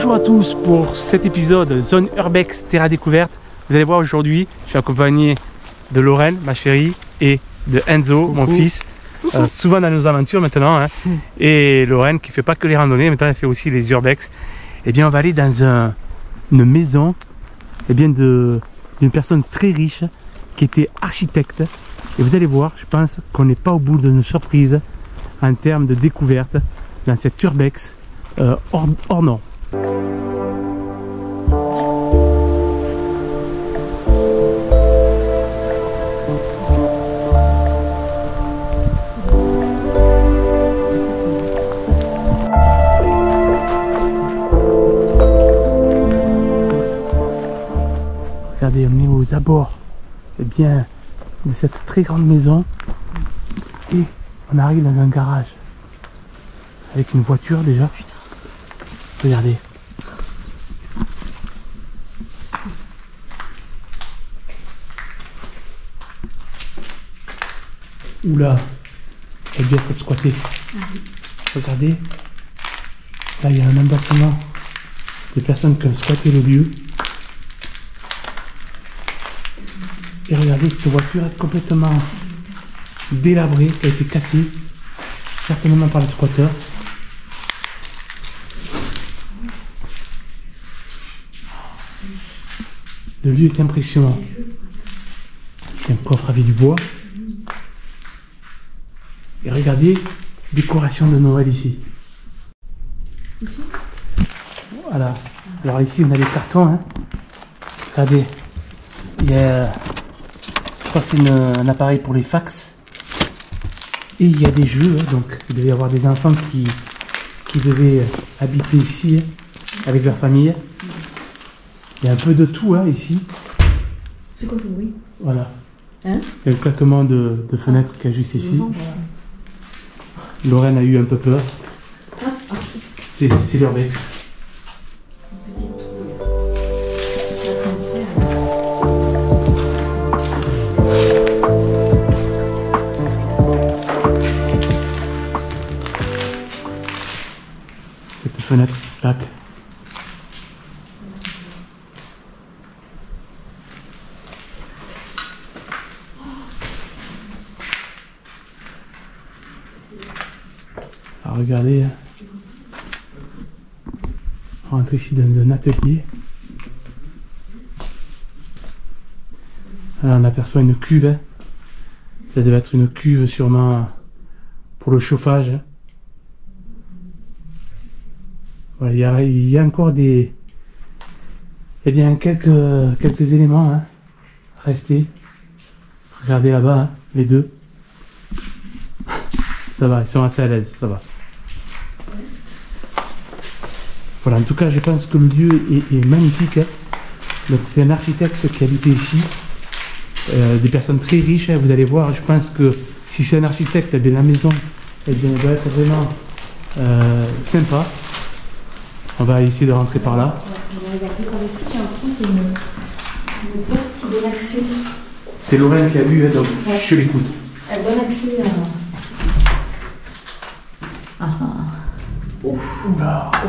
Bonjour à tous pour cet épisode Zone Urbex Terra Découverte. Vous allez voir aujourd'hui, je suis accompagné de Lorraine, ma chérie, et de Enzo, mon fils. Souvent dans nos aventures maintenant. Hein. Et Lorraine qui ne fait pas que les randonnées, maintenant elle fait aussi les Urbex. Eh bien on va aller dans une maison d'une personne très riche qui était architecte. Et vous allez voir, je pense qu'on n'est pas au bout de nos surprises en termes de découverte dans cette Urbex hors Nord. Regardez, on est aux abords de cette très grande maison et on arrive dans un garage avec une voiture déjà. Regardez. Oula, ça a dû être squatté. Regardez. Là, il y a un embassement de personnes qui ont squatté le lieu. Et regardez, cette voiture est complètement délabrée, qui a été cassée, certainement par les squatteurs. Le lieu est impressionnant. C'est un coffre avec du bois. Et regardez, décoration de Noël ici. Voilà. Alors ici, on a les cartons. Hein. Regardez, il y a... Je crois que c'est un appareil pour les fax. Et il y a des jeux, hein, donc il devait y avoir des enfants qui devaient habiter ici hein, avec leur famille. Il y a un peu de tout hein, ici. C'est quoi ce bruit? Voilà. Hein? C'est le claquement de fenêtre qu'il y a juste ici. Lorraine a eu un peu peur. C'est l'Urbex. Fenêtre plaque. Alors regardez, on rentre ici dans un atelier. Alors on aperçoit une cuve. Hein. Ça devait être une cuve sûrement pour le chauffage. Hein. Voilà, il y a encore quelques éléments hein, restés. Regardez là-bas, hein, les deux. Ça va, ils sont assez à l'aise, ça va. Voilà, en tout cas, je pense que le lieu est magnifique. Hein. Donc, c'est un architecte qui habitait ici. Des personnes très riches, hein, vous allez voir. Je pense que si c'est un architecte, eh bien, la maison elle doit être vraiment sympa. On va essayer de rentrer par là. On va regarder par ici, il y a un truc, il y a une porte qui donne accès. C'est Lorraine qui a vu, hein, donc ouais. Je l'écoute. Elle donne accès au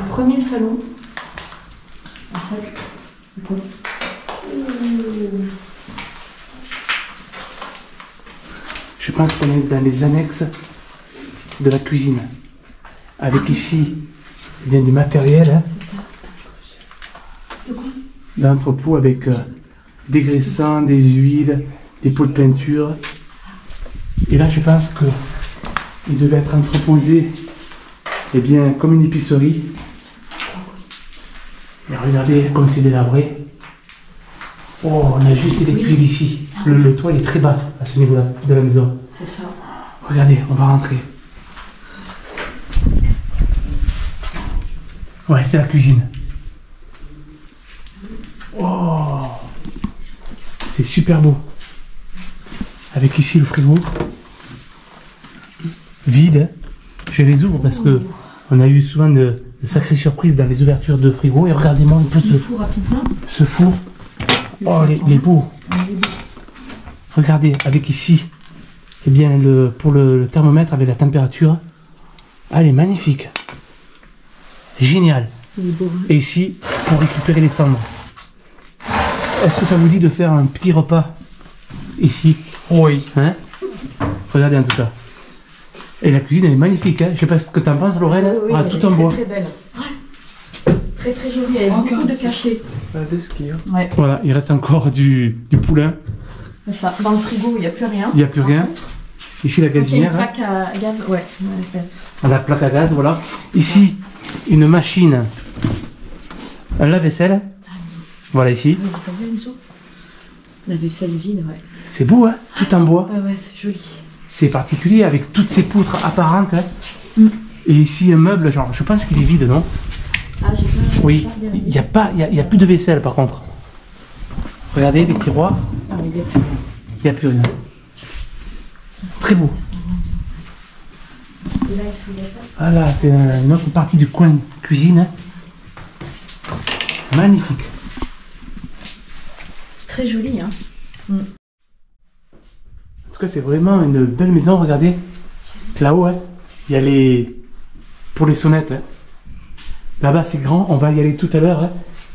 premier salon. Un sac. Je pense qu'on est dans les annexes de la cuisine. Avec ici... Il y a du matériel, hein, d'entrepôt avec des graissins, des huiles, des pots de peinture. Et là, je pense qu'il devait être entreposé, eh bien, comme une épicerie. Et regardez comme c'est délabré. Oh, on a juste des tuiles ici. Le toit il est très bas à ce niveau-là de la maison. C'est ça. Regardez, on va rentrer. Ouais, c'est la cuisine. Oh, c'est super beau. Avec ici le frigo. Vide. Je les ouvre parce que on a eu souvent de sacrées surprises dans les ouvertures de frigo. Et regardez-moi un peu ce four. Oh, les beaux. Regardez, avec ici, eh bien, pour le thermomètre avec la température. Ah, elle est magnifique. Génial. Il est beau. Hein. Et ici, pour récupérer les cendres. Est-ce que ça vous dit de faire un petit repas ici? Oui. Hein? Regardez en tout cas. Et la cuisine elle est magnifique. Hein? Je sais pas ce que tu en penses, Lorraine. Oui, Ah, tout en bois. Très belle. Très très jolie. Elle a beaucoup de cachets. Des skis. Hein. Ouais. Voilà, il reste encore du poulain. C'est ça. Dans le frigo, il n'y a plus rien. Il n'y a plus rien. Ici la Il y a une gazinière. plaque à gaz. Ouais. La plaque à gaz, voilà. Ici, une machine. Un lave-vaisselle. Voilà ici. T'as vu une soupe? La vaisselle vide, ouais. C'est beau, hein? Tout en bois. Ouais, c'est joli. C'est particulier avec toutes ces poutres apparentes. Hein. Et ici, un meuble, genre, je pense qu'il est vide, non? Ah, j'ai pas. Oui, il n'y a plus de vaisselle par contre. Regardez les tiroirs, Ah, il y a plus rien. il n'y a plus rien. Très beau. Et là, il se dépasse. Voilà, c'est une autre partie du coin cuisine. Hein. Magnifique. Très joli, hein. En tout cas, c'est vraiment une belle maison. Regardez, là-haut, hein, il y a les... pour les sonnettes. Hein. Là-bas, c'est grand. On va y aller tout à l'heure. Hein.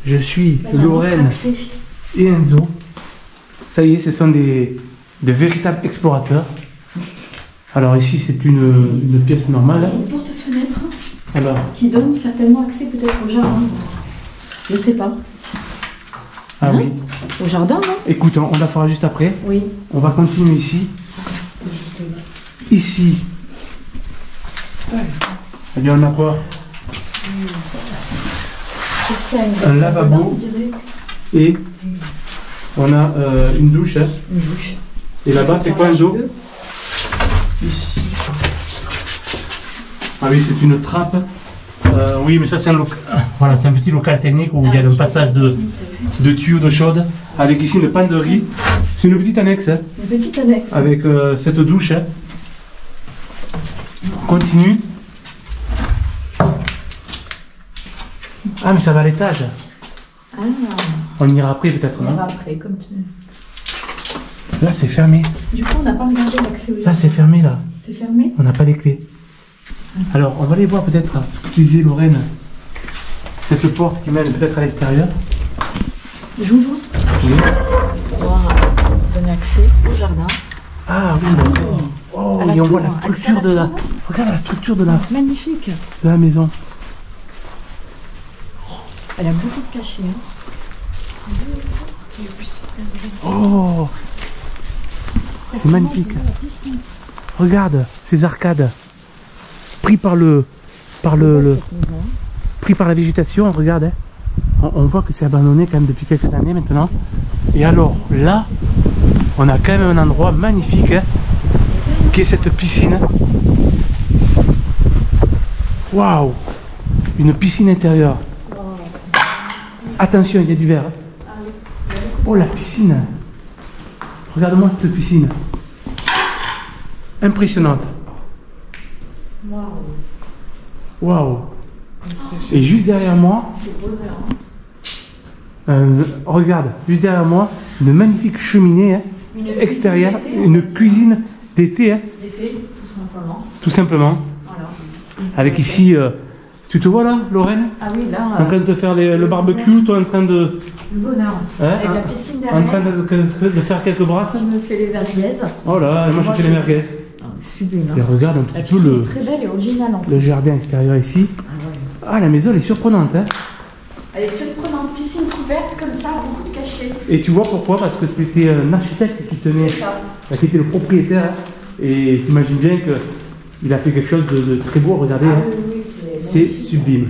Je suis Lorraine et Enzo. Ça y est, ce sont de véritables explorateurs. Alors ici, c'est une pièce normale. Une porte-fenêtre Alors, qui donne certainement accès peut-être au jardin. Je sais pas. ah Hein? oui. Au jardin, non? Écoute, on la fera juste après. Oui. On va continuer ici. Ici. Eh bien, on a quoi? Qu'est-ce qu'il y a Un lavabo. on dirait. Et on a une douche. Hein. Une douche. Et là-bas, c'est quoi, Enzo? Ici. Ah oui, c'est une trappe. Oui, mais ça, c'est un local. Voilà, c'est un petit local technique où il y a un passage de tuyaux d'eau chaude. Avec ici une panne de riz. C'est une petite annexe. Hein, Une petite annexe. avec cette douche. Hein. On continue. Ah, mais ça va à l'étage. Ah, On ira après, peut-être, on non? va après, comme tu veux. Là, c'est fermé. Du coup, on n'a pas regardé l'accès au jardin. Là, c'est fermé, là. C'est fermé? On n'a pas les clés. Alors, on va aller voir peut-être ce que tu disais, Lorraine. Cette porte qui mène peut-être à l'extérieur. J'ouvre Oui. pour pouvoir donner accès au jardin. Ah oui, d'accord. Oh, À la et on tour, voit la accès à structure la de la... tour. Regarde la structure de Magnifique. la maison. Elle a beaucoup de cachets. Hein. Oh, c'est magnifique. Regarde ces arcades. Pris par pris par la végétation, regarde. Hein. On voit que c'est abandonné quand même depuis quelques années maintenant. Et alors là, on a quand même un endroit magnifique, hein, qui est cette piscine. Waouh, une piscine intérieure. Attention, il y a du verre. Hein. Oh, la piscine. Regarde-moi cette piscine. Impressionnante. Waouh. Et juste derrière moi, regarde, juste derrière moi, une magnifique cheminée hein, extérieure, une cuisine d'été. Hein, D'été, tout simplement. tout simplement. Voilà. Avec ici, tu te vois là, Lorraine, Ah oui, là, en train de te faire le barbecue, toi en train de... le bonheur. Hein, Avec la piscine derrière. en train de faire quelques brasses. Qui me fait les merguez. Oh là, et moi je fais les merguez. Ah, sublime. Et Hein. regarde un La petit peu piscine le... est très belle et originale en plus. Le jardin extérieur ici. Ah ouais. Ah, la maison elle est surprenante. Hein. Elle est surprenante, piscine couverte comme ça, beaucoup de cachets. Et tu vois pourquoi? Parce que c'était un architecte qui tenait, C'est ça. qui était le propriétaire. Hein. Et t'imagines bien qu'il a fait quelque chose de très beau. Regardez, Ah hein. oui, oui, C'est magnifique. sublime.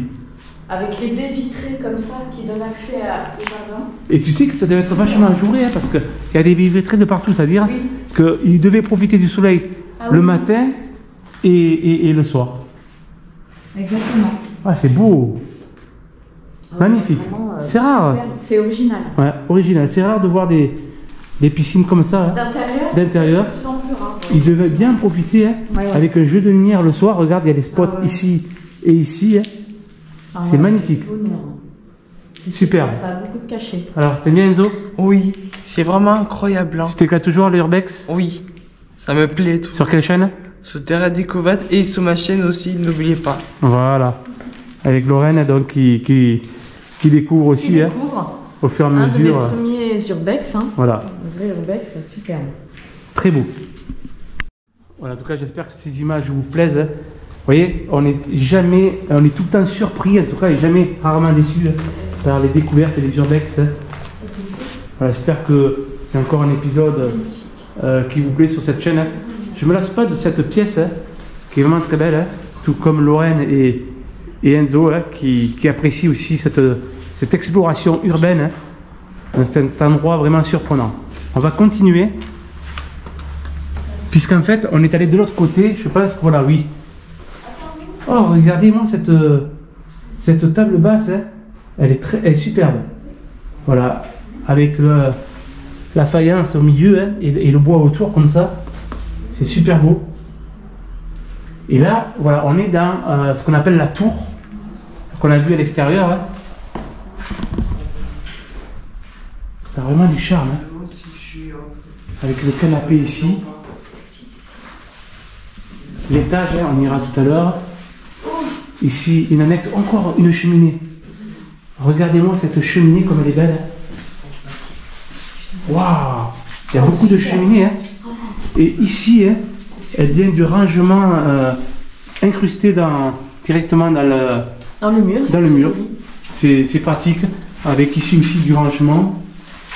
Avec les baies vitrées comme ça qui donnent accès au jardin. Et tu sais que ça devait être vachement ajouré, hein, parce qu'il y a des baies vitrées de partout. C'est-à-dire Oui. qu'il devait profiter du soleil Ah le oui. matin et le soir. Exactement. Ah, c'est beau. Magnifique. Vraiment, C'est rare. super. C'est original. Ouais, original. C'est rare de voir des piscines comme ça. Hein. D'intérieur, D'intérieur. c'est de plus en plus rare. Il devait bien profiter hein, Ouais, ouais. avec un jeu de lumière le soir. Regarde, il y a des spots Ah ouais. ici et ici. Hein. Ah C'est ouais, magnifique. bonheur. C'est Super. Ça a beaucoup de cachets. Alors, t'aimes bien Enzo? Oui. C'est vraiment incroyable. Hein. Tu t'éclates toujours à l'Urbex? Oui. Ça me plaît tout. Sur quelle chaîne? Sur Terra Découverte et sur ma chaîne aussi, n'oubliez pas. Voilà. avec Lorraine, donc qui découvre aussi, Qui hein, découvre au fur et à un de mes mesure. premiers urbex. Hein. Voilà, Un vrai urbex, super. très beau. Voilà, en tout cas, j'espère que ces images vous plaisent. Hein. Vous voyez, on est tout le temps surpris, en tout cas, et jamais rarement déçu hein, par les découvertes et les urbex. Hein. Voilà, j'espère que c'est encore un épisode qui vous plaît sur cette chaîne. Hein. Je me lasse pas de cette pièce hein, qui est vraiment très belle, hein, tout comme Lorraine et Enzo hein, qui apprécient aussi cette exploration urbaine. Hein. C'est un endroit vraiment surprenant. On va continuer, puisqu'en fait on est allé de l'autre côté. Je pense que voilà, oui. Oh, regardez-moi cette table basse, hein, elle est superbe. Voilà, avec la faïence au milieu hein, et le bois autour comme ça, c'est super beau. Et là, voilà, on est dans ce qu'on appelle la tour, qu'on a vu à l'extérieur. Hein. Ça a vraiment du charme. Hein. Avec le canapé ici. L'étage, hein, on ira tout à l'heure. Ici, une annexe, encore une cheminée. Regardez-moi cette cheminée comme elle est belle. Waouh! Il y a beaucoup de cheminées. Hein. Et ici, hein, elle vient du rangement incrusté directement dans le mur. Dans le mur. C'est pratique. Avec ici aussi du rangement.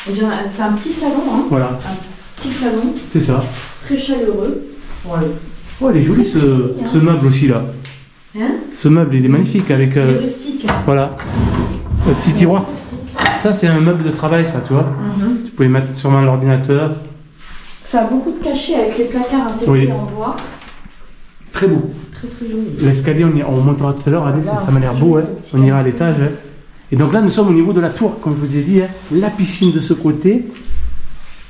C'est un petit salon. Hein. Voilà. Un petit salon. C'est ça. Très chaleureux. Ouais. Oh, elle est jolie ce meuble aussi là. Hein? Ce meuble il est magnifique avec. Il est rustique. Voilà. Le petit tiroir. Ça c'est un meuble de travail ça, tu vois. Tu pouvais mettre sûrement l'ordinateur. Ça a beaucoup de cachets avec les placards intégrés en bois. Très beau. Très très joli. L'escalier on montera tout à l'heure, regardez, ça m'a l'air beau. Hein. On ira à l'étage. Hein. Et donc là nous sommes au niveau de la tour, comme je vous ai dit. Hein. La piscine de ce côté.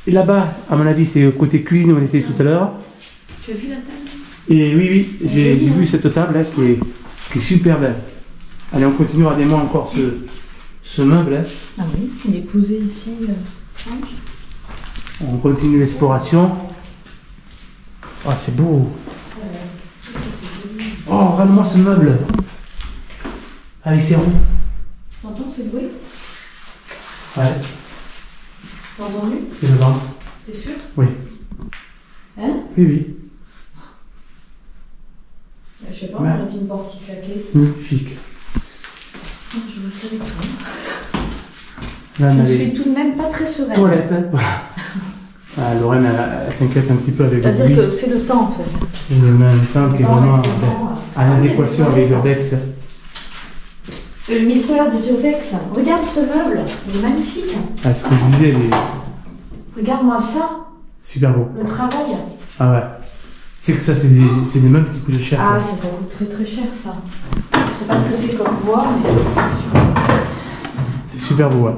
Et là-bas, à mon avis, c'est le côté cuisine où on était tout à l'heure. Tu as vu la table? Et oui, j'ai vu cette table hein, qui est super belle. Allez, on continue, regardez-moi encore ce meuble. Hein. Ah oui, il est posé ici. On continue l'exploration. Oh, c'est beau. Oh, regarde-moi ce meuble. Allez, c'est rond. T'entends ces bruits? Ouais. T'as entendu? C'est le vent. T'es sûr? Oui. Hein? Oui, oui. Je sais pas, on aurait dit une porte qui claquait. Magnifique. Je reste avec toi. Là, on Je a suis les tout de même pas très sereine. toilettes. Hein. Voilà. Ah, Lorraine, elle s'inquiète un petit peu avec le bruit. C'est-à-dire que c'est le temps en fait. Et on a un temps qui est vraiment en adéquation avec l'urbex. C'est le mystère des urbex. Regarde ce meuble, il est magnifique. Ah, ce que je disais, il est Regarde-moi ça, super beau. le travail. Ah ouais. C'est que ça, c'est des meubles qui coûtent cher. Ah, ça. ça coûte très très cher ça. Je sais pas ce que c'est comme bois, mais bien sûr. C'est super beau, ouais.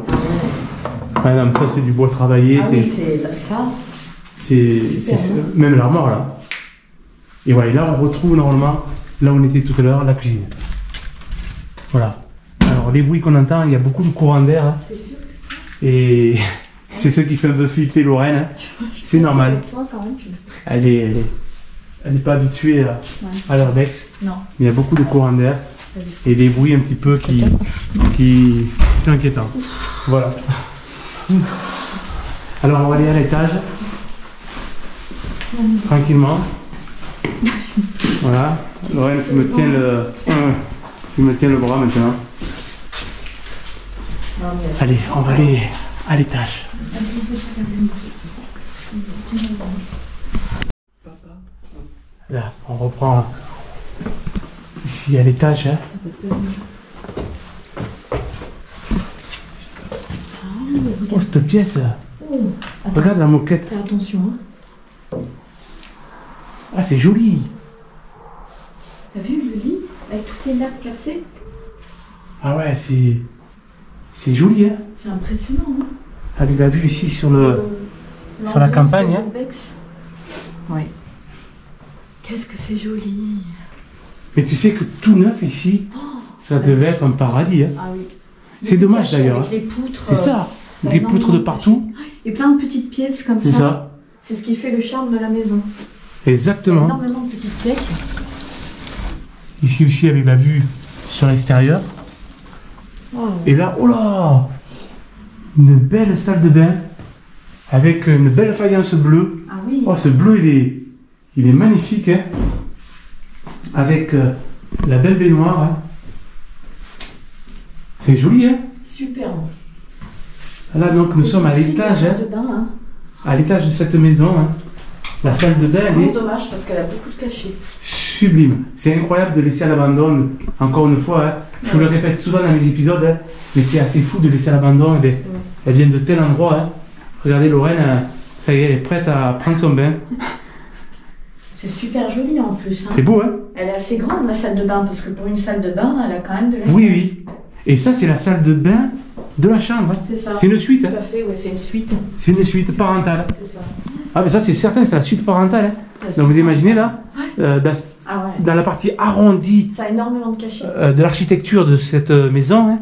Ah non, mais ça, c'est du bois travaillé. Ah oui, c'est ça. C'est même l'armoire, là. Et ouais, là, on retrouve normalement, là où on était tout à l'heure, la cuisine. Voilà. Alors, les bruits qu'on entend, il y a beaucoup de courant d'air. Hein. T'es sûr que c'est ça? Et c'est ce qui fait un peu flipper Lorraine. Hein. C'est normal. Toi, quand même, Elle n'est pas habituée à l'urbex. Non. Mais il y a beaucoup de courant d'air. Et des bruits un petit peu qui sont inquiétants. Voilà. Alors on va aller à l'étage. Tranquillement. Voilà. Lorraine, tu me tiens le bras maintenant. Allez, on va aller à l'étage. Là, on reprend ici à l'étage. Hein. Oh, cette pièce. Regarde la moquette. Fais attention. Hein. Ah, c'est joli. T'as vu le lit avec toutes les nappes cassées? Ah ouais, c'est joli. Hein. C'est impressionnant. Hein. Avec la vue ici sur la campagne. Hein. Oui. Qu'est-ce que c'est joli. Mais tu sais que tout neuf ici, ça devait être un paradis. Hein. Ah oui. C'est dommage d'ailleurs. Avec les poutres. C'est ça. Des poutres de partout. Et plein de petites pièces comme ça. C'est ça. C'est ce qui fait le charme de la maison. Exactement. Il y a énormément de petites pièces. Ici aussi avec la vue sur l'extérieur. Oh. Et là, oh là, une belle salle de bain avec une belle faïence bleue. Ah oui. Oh, ce bleu, il est magnifique, hein. Avec la belle baignoire. Hein. C'est joli, hein. Super. Là, donc, nous sommes à l'étage, hein, de bain, hein. à l'étage de cette maison. Hein. La salle de bain, C'est elle vraiment est dommage parce qu'elle a beaucoup de cachets. sublime. C'est incroyable de laisser à l'abandon, encore une fois. Hein. Je vous le répète souvent dans mes épisodes, hein, mais c'est assez fou de laisser à l'abandon. Elle vient de tel endroit. Hein. Regardez, Lorraine, ça y est, elle est prête à prendre son bain. C'est super joli en plus. Hein. C'est beau, hein? Elle est assez grande la salle de bain parce que pour une salle de bain, elle a quand même de l'espace. Oui, oui. Et ça, c'est la salle de bain de la chambre. Hein. C'est ça. C'est une suite. Hein. Tout à fait, ouais, c'est une suite. C'est une suite parentale. C'est ça. Ah, mais ça, c'est certain, c'est la suite parentale. Hein. Donc, vous imaginez là, Ah ouais. dans la partie arrondie Ça a énormément de cachets. de l'architecture de cette maison hein,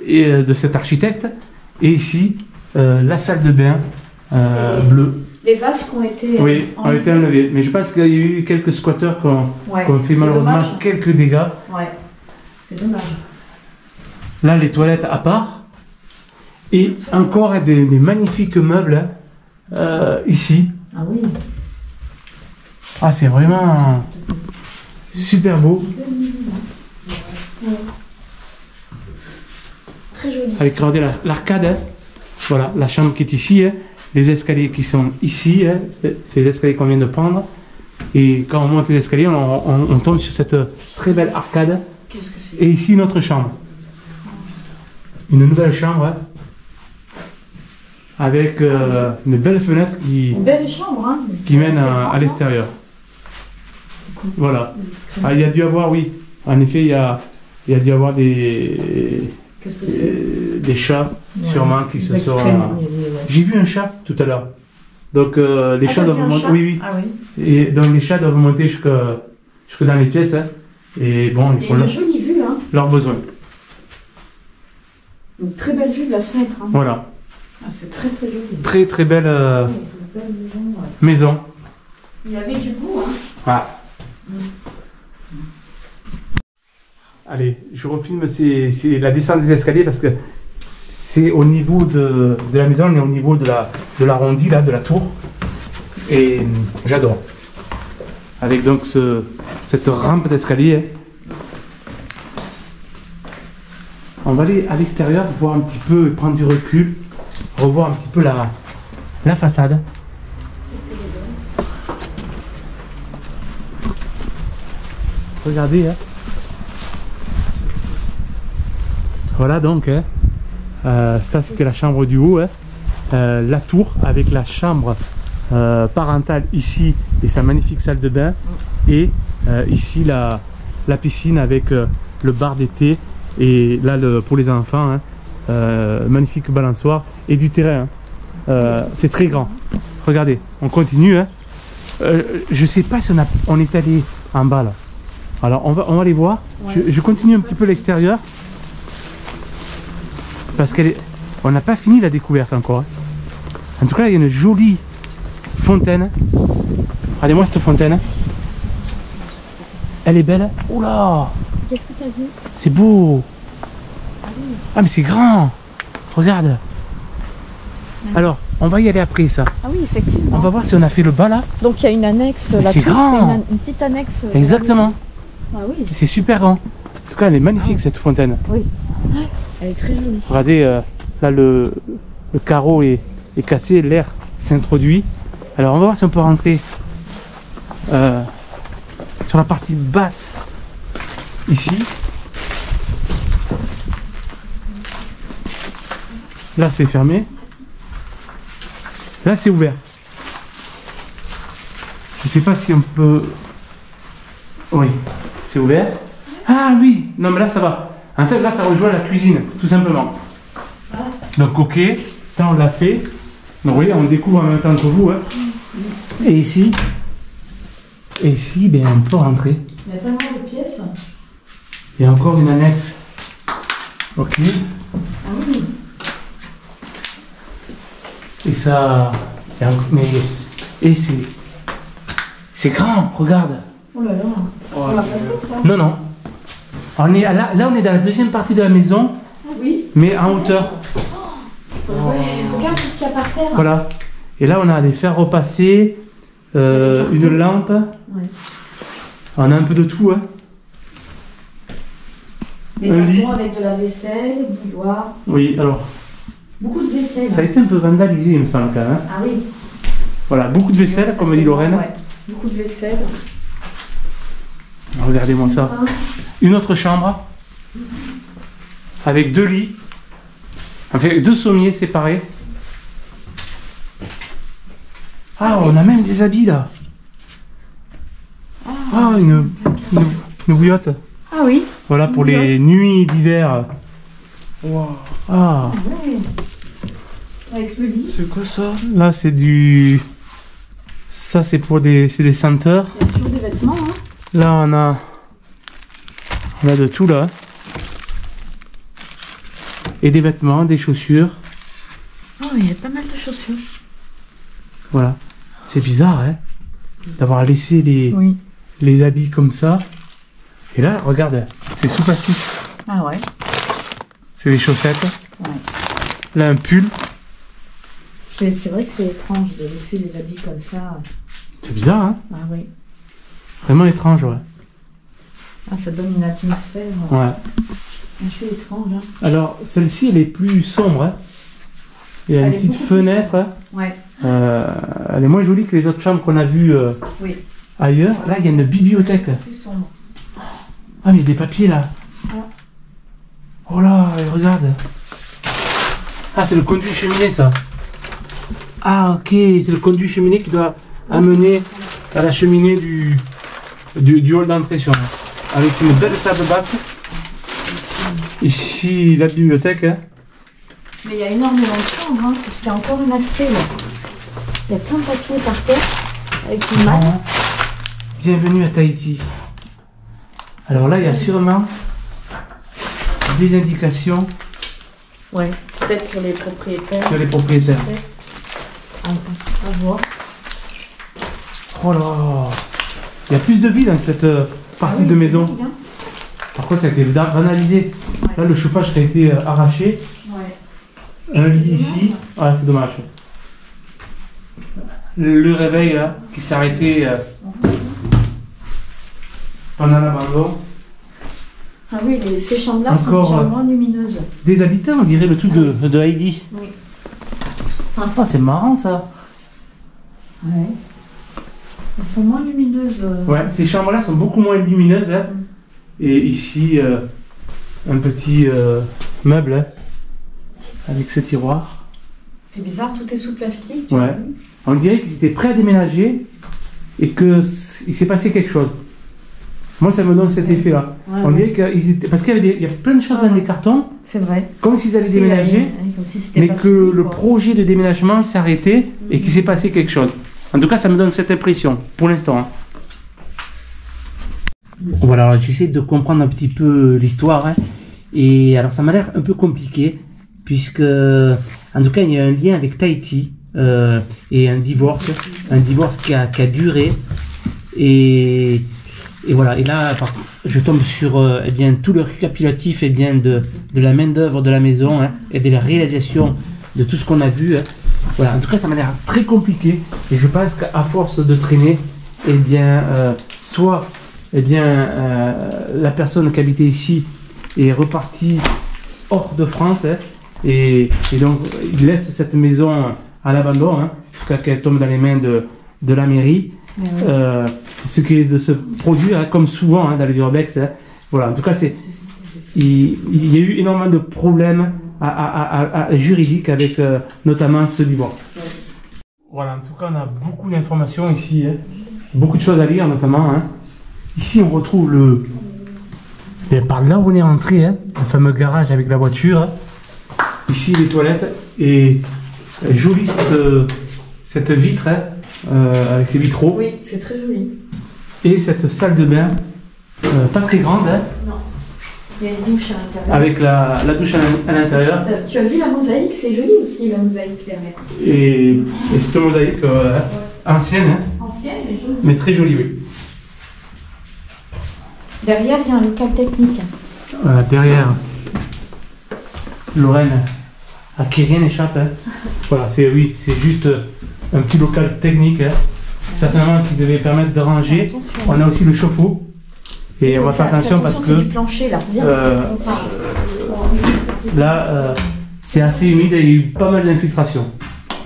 et de cet architecte, et ici, la salle de bain bleue. Les vases qui ont été Oui, ont été enlevés. Mais je pense qu'il y a eu quelques squatteurs qui ont fait c'est malheureusement dommage. quelques dégâts. Ouais, c'est dommage. Là, les toilettes à part. Et encore des magnifiques meubles hein, ici. Ah oui. Ah, c'est vraiment super beau. Ouais. Très joli. Avec, regardez, l'arcade. Hein. Voilà, la chambre qui est ici. Hein. Les escaliers qui sont ici. Hein. C'est les escaliers qu'on vient de prendre. Et quand on monte les escaliers, on tombe sur cette très belle arcade. Qu'est-ce que c'est? Et ici, notre chambre. Une nouvelle chambre. Hein. Avec une belle fenêtre Une belle chambre, hein. qui mène C'est grand, à hein. l'extérieur. C'est cool. Voilà. Les excréments. Ah, il y a dû avoir, oui. En effet, il y a dû avoir des Qu'est-ce que c'est? des chats, Ouais. sûrement, qui se Des sont... excréments, il y avait, ouais. J'ai vu un chat tout à l'heure. Donc, les chats t'as doivent vu un monter... chat? Oui, oui. Ah oui. Et donc, les chats doivent monter jusque dans les pièces. Hein. Et bon, Il ils y a font une jolie vue, hein. leurs besoins. Une très belle vue de la fenêtre. Hein. Voilà. Ah, c'est très très joli. Très, très belle Ouais, une belle maison, ouais. maison. Il avait du goût, hein. Ah. Allez, je refilme c'est la descente des escaliers parce que c'est au niveau de la maison, on est au niveau de l'arrondi, là, de la tour. Et j'adore. Avec donc cette rampe d'escalier. Hein. On va aller à l'extérieur, voir un petit peu, prendre du recul, revoir un petit peu la façade. Regardez, hein. Voilà donc, hein. Ça c'était la chambre du haut, hein. La tour avec la chambre parentale ici et sa magnifique salle de bain. Et ici la piscine avec le bar d'été et là pour les enfants, hein, magnifique balançoire et du terrain. Hein. C'est très grand. Regardez, on continue. Hein. Je sais pas si on est allé en bas là. Alors on va aller voir. Ouais. Je continue un petit peu l'extérieur. Parce qu'on n'a pas fini la découverte encore. Hein. En tout cas, il y a une jolie fontaine. Regardez-moi cette fontaine. Elle est belle. Oula, Qu'est-ce que tu as vu? c'est beau. Ah mais c'est grand. Regarde. Alors, on va y aller après ça. Ah oui, effectivement. On va voir si on a fait le bas là. Donc il y a une annexe. Mais La c'est tour, grand. une petite annexe. Exactement. Ah oui, C'est super grand. En tout cas, elle est magnifique cette fontaine. oui. Elle est très jolie. Regardez, là le carreau est cassé, l'air s'introduit. Alors on va voir si on peut rentrer sur la partie basse ici. Là c'est fermé. Là c'est ouvert. Je sais pas si on peut... Oui, c'est ouvert. Ah oui, non mais là ça va. En fait là ça rejoint la cuisine, tout simplement. Donc ok, ça on l'a fait. Donc vous voyez, on découvre en même temps que vous. Hein. Et ici, ben, on peut rentrer. Il y a tellement de pièces. Il y a encore une annexe. Ok. Ah oui. Et ça... Mais... Et c'est grand, regarde. Oh là là. Oh, On l'a pas fait ça. Non, non. On est, là, on est dans la deuxième partie de la maison, Ah oui. mais en hauteur. Ouais, regarde tout ce qu'il y a par terre. Voilà. Et là, on a des fers repassés, une lampe. Ouais. On a un peu de tout. Hein. Des Un lit. cartons avec de la vaisselle, bouilloire. Oui, alors, Beaucoup de vaisselle. ça a été un peu vandalisé, il me semble, quand même. Hein. Ah oui. Voilà, beaucoup de vaisselle, comme dit Lorraine. Ouais. Beaucoup de vaisselle. Regardez-moi ça. Une autre chambre, avec 2 lits, avec 2 sommiers séparés. Ah, on a même des habits là. Ah, une bouillotte. Ah oui. Voilà, pour les nuits d'hiver. Wow. Ah, Ouais. Avec le lit. C'est quoi ça? là c'est du... Ça c'est pour des senteurs. Il y a toujours des vêtements. Hein. Là on a de tout là. Et des vêtements, des chaussures. Oh, il y a pas mal de chaussures. Voilà. C'est bizarre, hein, d'avoir laissé Oui. les habits comme ça. Et là, regarde, c'est sous plastique. Ah ouais. C'est des chaussettes. Ouais. Là, un pull. C'est vrai que c'est étrange de laisser les habits comme ça. C'est bizarre, hein. Ah oui. Vraiment étrange, ouais. Ah, ça donne une atmosphère Ouais. assez étrange. Hein. Alors, celle-ci, elle est plus sombre, hein. Il y a Elle une est petite beaucoup plus fenêtre. Hein. Ouais. Elle est moins jolie que les autres chambres qu'on a vues Oui. ailleurs. Là, il y a une bibliothèque. Plus sombre. Ah, mais il y a des papiers là. Ah. Oh là, regarde. Ah, c'est le conduit cheminée, ça. Ah, ok, c'est le conduit cheminée qui doit amener à la cheminée du hall d'entrée, sur là. Avec une belle table basse. Ici, la bibliothèque. Hein. Mais il y a énormément de chambres, hein, parce qu'il y a encore une accès là. Il y a plein de papiers par terre, avec une malle. Ah. Bienvenue à Tahiti. Alors là, il y a sûrement des indications Ouais, peut-être sur les propriétaires. sur les propriétaires. À voir. Oh là, il y a plus de vie dans cette partie Ah oui, de c'est maison. dingue, hein. Par contre, ça a été banalisé. Là, le chauffage qui a été arraché. Ouais. Un lit ici. Ah, c'est dommage. Le réveil là, qui s'est arrêté pendant l'abandon. Ah oui, ces chambres-là sont Encore, légèrement lumineuses. Des habitants, on dirait le truc de Heidi. Oui. Ah, c'est marrant ça. Ouais. Elles sont moins lumineuses. Ouais, ces chambres-là sont beaucoup moins lumineuses. Hein. Et ici, un petit meuble hein, avec ce tiroir. C'est bizarre, tout est sous plastique. Ouais. On dirait qu'ils étaient prêts à déménager et qu'il s'est passé quelque chose. Moi, ça me donne cet effet-là. Ouais, On dirait qu'ils étaient... Parce qu'il y a plein de choses dans les cartons, C'est vrai. comme s'ils allaient déménager, Comme si c'était mais pas que fini, le quoi. projet de déménagement s'est arrêté et qu'il s'est passé quelque chose. En tout cas, ça me donne cette impression, pour l'instant. Hein. Voilà, alors j'essaie de comprendre un petit peu l'histoire. Hein. Et alors, ça m'a l'air un peu compliqué, puisque, en tout cas, il y a un lien avec Tahiti et un divorce qui a duré. Et voilà, et là, je tombe sur eh bien, tout le récapitulatif eh bien, de la main-d'œuvre de la maison hein, et de la réalisation de tout ce qu'on a vu. Hein. Voilà, en tout cas, ça m'a l'air très compliqué. Et je pense qu'à force de traîner, eh bien, soit eh bien, la personne qui habitait ici est repartie hors de France hein, et donc il laisse cette maison à l'abandon hein, jusqu'à qu'elle tombe dans les mains de la mairie. C'est ce qui risque de se produire, hein, comme souvent hein, dans les urbex. Hein. Voilà, en tout cas, il y a eu énormément de problèmes juridiques avec notamment ce divorce. Voilà, en tout cas, on a beaucoup d'informations ici, hein. Beaucoup de choses à lire notamment. Hein. Ici, on retrouve par là où on est rentré, hein, le fameux garage avec la voiture. Hein. Ici, les toilettes et jolie cette vitre. Hein. Avec ses vitraux. Oui, c'est très joli. Et cette salle de bain, pas très grande, hein, Non. Il y a une douche à l'intérieur. avec la douche à l'intérieur. Tu as vu la mosaïque? C'est joli aussi, la mosaïque derrière. Et cette mosaïque ancienne, hein, Ancienne, mais jolie. mais très jolie, oui. Derrière, il y a un local technique. Voilà, derrière, Lorraine, à qui rien n'échappe. Hein. Voilà, c'est juste un petit local technique, hein. Certainement qui devait permettre de ranger. Attention. On a aussi le chauffe-eau. Et on va faire attention parce que c'est du plancher là. Viens, on part. là, c'est assez humide et il y a eu pas mal d'infiltrations.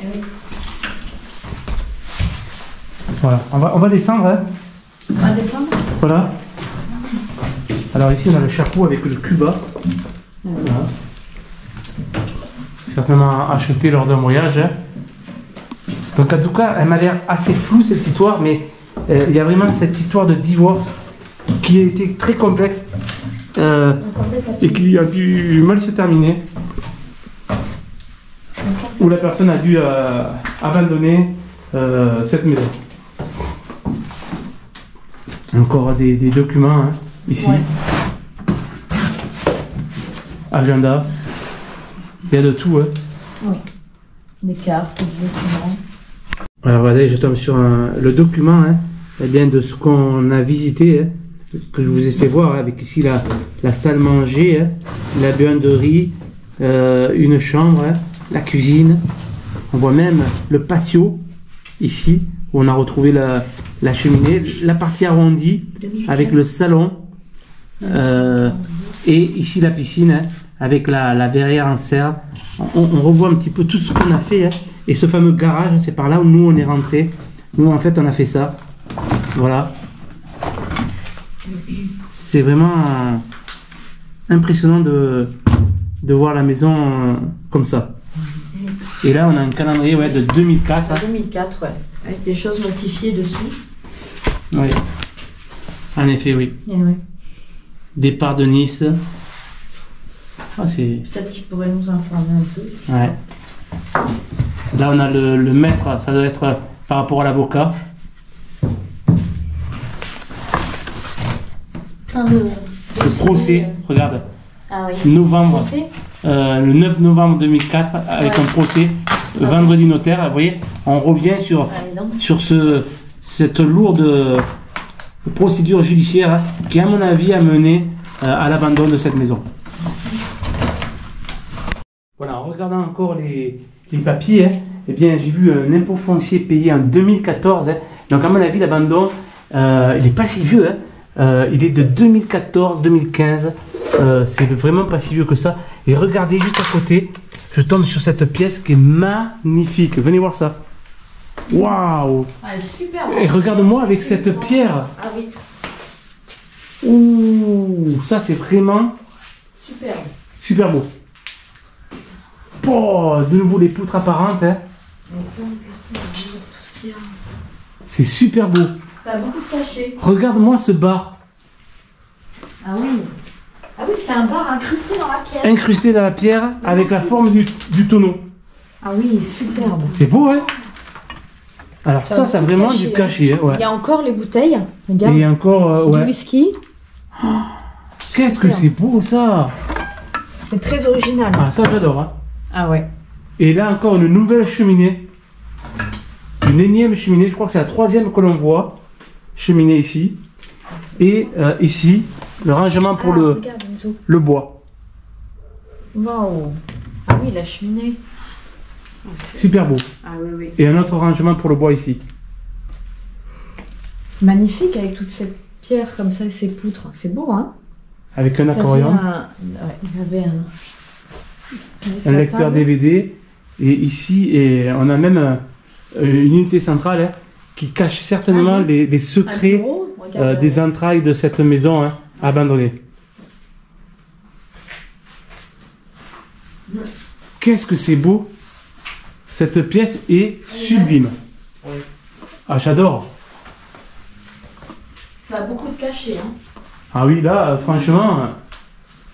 Eh oui. Voilà, on va descendre. Hein. On va descendre. Voilà. Alors ici on a le chapeau avec le cuba. Voilà. Certainement acheté lors d'un voyage. Hein. Donc en tout cas, elle m'a l'air assez floue cette histoire, mais il y a vraiment cette histoire de divorce qui a été très complexe et qui a dû mal se terminer. Où la personne a dû abandonner cette maison. Encore des documents hein, ici. Ouais. Agenda. Il y a de tout. Hein. Oui. Des cartes, des documents. Alors regardez, je tombe sur le document hein, eh bien, de ce qu'on a visité, hein, que je vous ai fait voir, hein, avec ici la salle manger, hein, la buanderie, une chambre, hein, la cuisine. On voit même le patio ici, où on a retrouvé la cheminée, la partie arrondie avec le salon, et ici la piscine hein, avec la verrière en serre. On revoit un petit peu tout ce qu'on a fait. Hein. Et ce fameux garage, c'est par là où nous on est rentré. Nous en fait on a fait ça. Voilà. C'est vraiment impressionnant de voir la maison comme ça. Et là on a un calendrier ouais, de 2004. 2004, ouais. Avec des choses notifiées dessous. Oui. En effet, oui. Et ouais. Départ de Nice. Ah, c'est... Peut-être qu'ils pourraient nous informer un peu. Ouais. Là, on a le maître, ça doit être par rapport à l'avocat. Plein de Le procès, regarde, Ah oui. novembre, Procès le 9 novembre 2004, avec Ouais. un procès, vendredi notaire. Vous voyez, on revient sur cette lourde procédure judiciaire hein, qui, à mon avis, a mené à l'abandon de cette maison. Voilà, en regardant encore les papiers, hein, eh bien, j'ai vu un impôt foncier payé en 2014. Hein, donc, à mon avis, l'abandon, il n'est pas si vieux. Hein, il est de 2014-2015. C'est vraiment pas si vieux que ça. Et regardez juste à côté, je tombe sur cette pièce qui est magnifique. Venez voir ça. Waouh! Ah, elle est super. Et regarde-moi avec cette pierre. Ah oui, Ouh, ça c'est vraiment super. super beau. Oh, de nouveau les poutres apparentes. Hein. C'est super beau. Ça a beaucoup de cachets. Regarde-moi ce bar. Ah oui. Ah oui, c'est un bar incrusté dans la pierre. Incrusté dans la pierre avec la forme du tonneau. Ah oui, superbe. C'est beau, hein? Alors ça a vraiment du cachet. Hein, ouais. Il y a encore les bouteilles. Regarde. Et encore, Du ouais. whisky. Qu'est-ce que c'est beau ça! C'est très original. Ah, ça j'adore. Hein. Ah ouais. Et là encore une nouvelle cheminée. Une énième cheminée. Je crois que c'est la 3e que l'on voit. Cheminée ici. Et ici, le rangement pour regarde, Enzo. le bois. Waouh. Ah oui, la cheminée. Oh, Super beau. Ah oui, oui. Et un autre rangement pour le bois ici. C'est magnifique avec toute cette pierre comme ça et ces poutres. C'est beau, hein? Avec un Ça fait aquarium, ouais, il y avait un lecteur DVD. Et ici, on a même une unité centrale hein, qui cache certainement les secrets des entrailles de cette maison hein, abandonnée. Qu'est-ce que c'est beau! Cette pièce est sublime. Ah, j'adore. Ça a beaucoup de cachets, hein? Ah oui, là, franchement,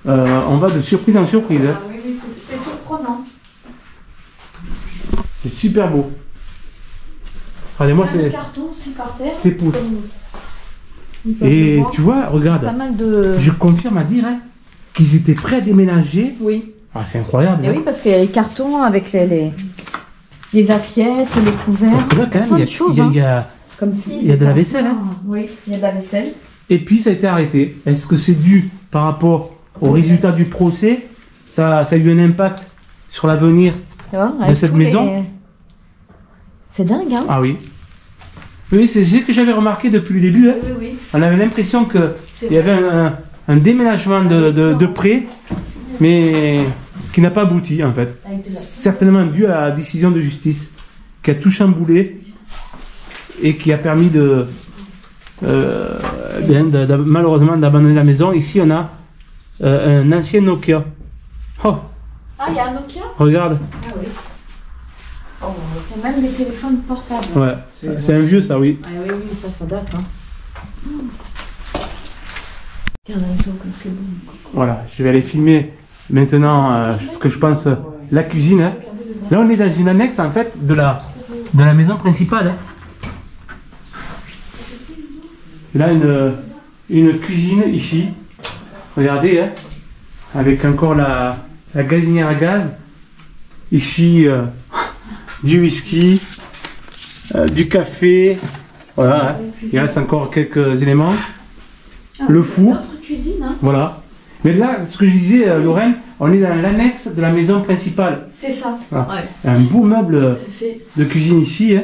on va de surprise en surprise. Hein. Ah oui, oui, c'est surprenant. C'est super beau. Regardez-moi, Plein de c'est... cartons aussi par terre. c'est poutres. Ils peuvent Et le voir. tu vois, Pas regarde, mal de... je confirme à dire hein, qu'ils étaient prêts à déménager. Oui. Ah, c'est incroyable. Et hein. oui, parce qu'il y a les cartons avec les assiettes, les couverts. Parce que là, quand même, plein il de choses, y a... Comme si il y a de la vaisselle, hein. Oui, il y a de la vaisselle. Et puis, ça a été arrêté. Est-ce que c'est dû par rapport au résultat du procès, ça a eu un impact sur l'avenir Tu vois, de avec cette tous maison. les- C'est dingue, hein? Ah oui. Oui, c'est ce que j'avais remarqué depuis le début. Hein. Oui, oui. On avait l'impression qu'il C'est y avait un déménagement de près, mais qui n'a pas abouti en fait. Avec de la... Certainement dû à la décision de justice qui a tout chamboulé et qui a permis malheureusement d'abandonner la maison. Ici, on a un ancien Nokia. Oh, Ah, il y a un Nokia? regarde. Ah oui. Oh, il y a même des téléphones portables. Ouais, c'est un vieux ça, oui. Ah oui, oui, ça date, hein. Regarde, Enzo, comme c'est bon. Voilà, je vais aller filmer maintenant ce que je pense la cuisine. Hein. Là, on est dans une annexe en fait de la maison principale. Hein. Là, une cuisine ici. Regardez, hein, avec encore la gazinière à gaz. Ici, du whisky, du café. Voilà, hein. Il reste encore quelques éléments. Le four. Notre cuisine, hein. Voilà. Mais là, ce que je disais, Lorraine, on est dans l'annexe de la maison principale. C'est ça. Ah. Ouais. Un beau meuble Tout à fait. de cuisine ici. Hein.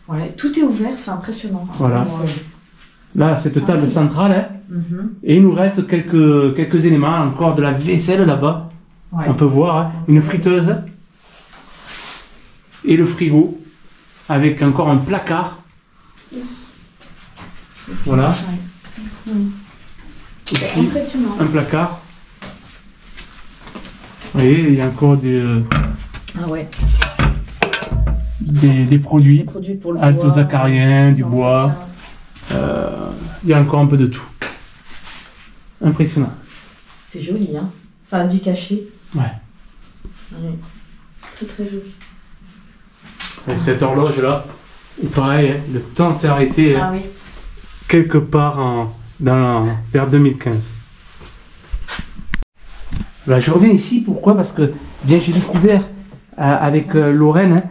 Ouais, tout est ouvert, c'est impressionnant. Voilà. Ouais. Là, cette table centrale. Hein. Mhm. Et il nous reste quelques éléments. Encore de la vaisselle là-bas. Ouais. On peut voir. Hein. Une friteuse. Et le frigo. Avec encore un placard. Voilà. Ouais. Mhm. C'est Ici, impressionnant. un placard. Vous voyez, il y a encore Ah ouais. des produits. Des produits pour le Alto bois. acarien, du bois. Il y a encore un peu de tout. Impressionnant. C'est joli, hein. Ça a du cachet. Ouais. Ouais. Très très joli. Et cette horloge là, et pareil, hein, le temps s'est arrêté Ah oui. quelque part vers 2015. Là, je reviens ici, pourquoi? Parce que bien j'ai découvert avec Lorraine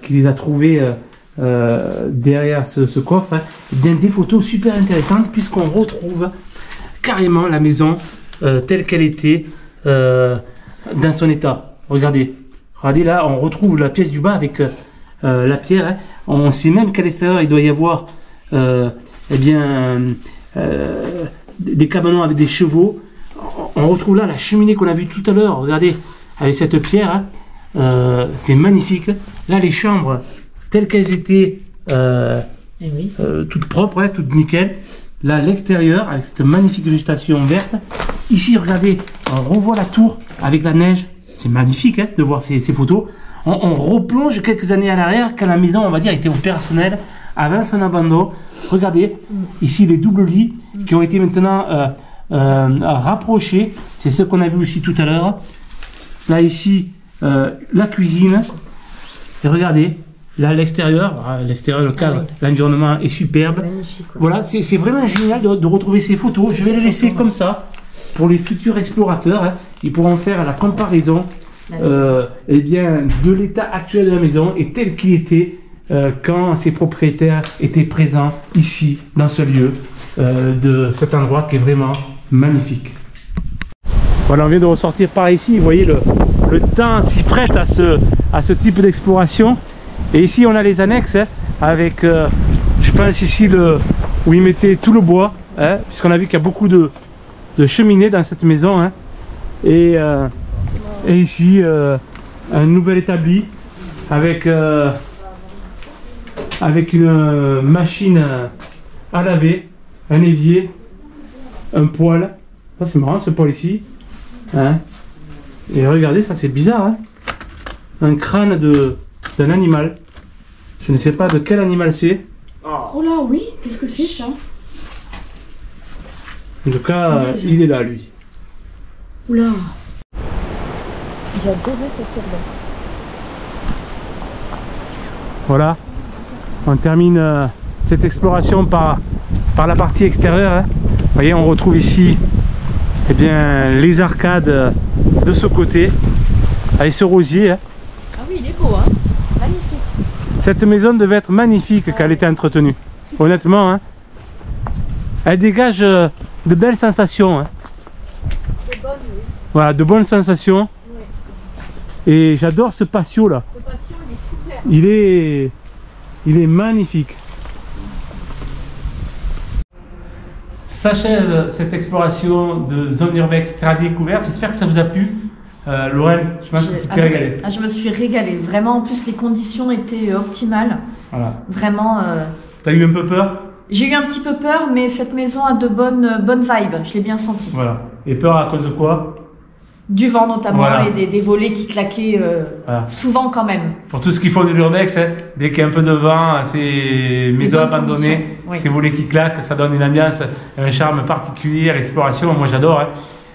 qui les a trouvés derrière ce coffre, hein, bien des photos super intéressantes puisqu'on retrouve carrément la maison telle qu'elle était dans son état. Regardez là, on retrouve la pièce du bas avec la pierre. Hein. On sait même qu'à l'extérieur il doit y avoir des cabanons avec des chevaux. On retrouve là la cheminée qu'on a vue tout à l'heure. Regardez, avec cette pierre, hein. C'est magnifique. Là, les chambres telles qu'elles étaient, Eh oui. toutes propres, hein, toutes nickel. Là, l'extérieur, avec cette magnifique végétation verte. Ici, regardez, on revoit la tour avec la neige. C'est magnifique, hein, de voir ces photos. On replonge quelques années à l'arrière, quand la maison, on va dire, était opérationnelle, avant son abandon. Regardez, ici, les doubles lits qui ont été maintenant rapprochés. C'est ce qu'on a vu aussi tout à l'heure. Là, ici, la cuisine. Et regardez, là, l'extérieur, le cadre, l'environnement est superbe. Magnifique. Ouais. Voilà, c'est vraiment génial de retrouver ces photos. Je vais les laisser comme ça pour les futurs explorateurs. Hein. Ils pourront faire la comparaison eh bien, de l'état actuel de la maison et tel qu'il était quand ses propriétaires étaient présents ici, dans ce lieu, de cet endroit qui est vraiment magnifique. Voilà, on vient de ressortir par ici. Vous voyez, le temps s'y prête à ce type d'exploration. Et ici, on a les annexes hein, avec, je pense ici, où ils mettaient tout le bois, hein, puisqu'on a vu qu'il y a beaucoup de cheminées dans cette maison. Hein, et ici, un nouvel établi avec une machine à laver, un évier, un poêle. Ça, c'est marrant ce poêle ici. Hein. Et regardez, ça c'est bizarre. Hein. Un crâne d'un animal. Je ne sais pas de quel animal c'est. Oh là, oui. Qu'est-ce que c'est, ça? En tout cas, il est là, lui. Oula. J'adorais cette urbaine. Voilà. On termine cette exploration par la partie extérieure. Hein. Vous voyez, on retrouve ici eh bien, les arcades de ce côté, avec ce rosier. Hein. Ah oui, il est beau, hein. Magnifique. Cette maison devait être magnifique quand elle était entretenue. Honnêtement, hein. Elle dégage de belles sensations. Hein. Voilà, de bonnes sensations. Ouais. Et j'adore ce patio là. Ce patio, il est super. Il est magnifique. S'achève cette exploration de zone urbex terre à découverte. J'espère que ça vous a plu. Lorraine, je pense que tu t'es régalée. Je me suis régalée. Vraiment, en plus, les conditions étaient optimales. Voilà. Vraiment. T'as eu un peu peur? J'ai eu un petit peu peur, mais cette maison a de bonnes vibes. Je l'ai bien senti. Voilà. Et peur à cause de quoi? Du vent notamment, voilà. et des volets qui claquaient voilà. souvent quand même. Pour tout ce qu'il faut de l'urbex, hein, dès qu'il y a un peu de vent, ces maisons abandonnées, oui. ces volets qui claquent, ça donne une ambiance, un charme particulier à l'exploration. Moi j'adore, hein.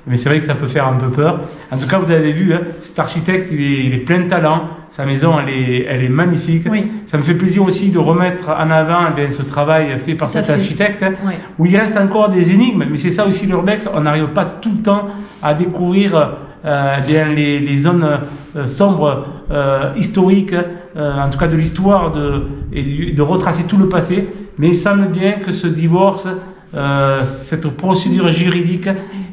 Mais c'est vrai que ça peut faire un peu peur. En tout cas, vous avez vu, hein, cet architecte, il est plein de talent. Sa maison, elle est magnifique. Oui. Ça me fait plaisir aussi de remettre en avant eh bien, ce travail fait par cet architecte, hein, oui. où il reste encore des énigmes. Mais c'est ça aussi l'urbex, on n'arrive pas tout le temps à découvrir bien, les zones sombres, historiques, en tout cas de l'histoire, et de retracer tout le passé. Mais il semble bien que ce divorce, cette procédure juridique,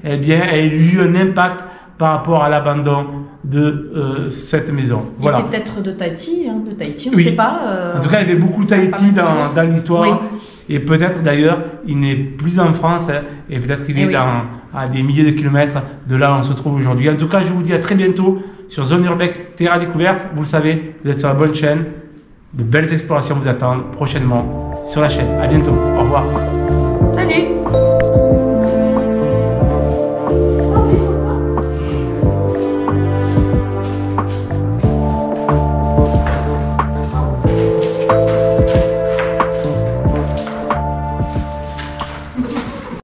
eh bien, a eu un impact par rapport à l'abandon de cette maison. Voilà. Il était peut-être de Tahiti, hein, on ne oui. sait pas. En tout cas, il y avait beaucoup de Tahiti dans l'histoire. Oui. Et peut-être d'ailleurs, il n'est plus en France, hein, et peut-être qu'il est à des milliers de kilomètres de là où on se trouve aujourd'hui. En tout cas, je vous dis à très bientôt sur Zone Urbex Terre à découverte. Vous le savez, vous êtes sur la bonne chaîne. De belles explorations vous attendent prochainement sur la chaîne. À bientôt. Au revoir. Salut.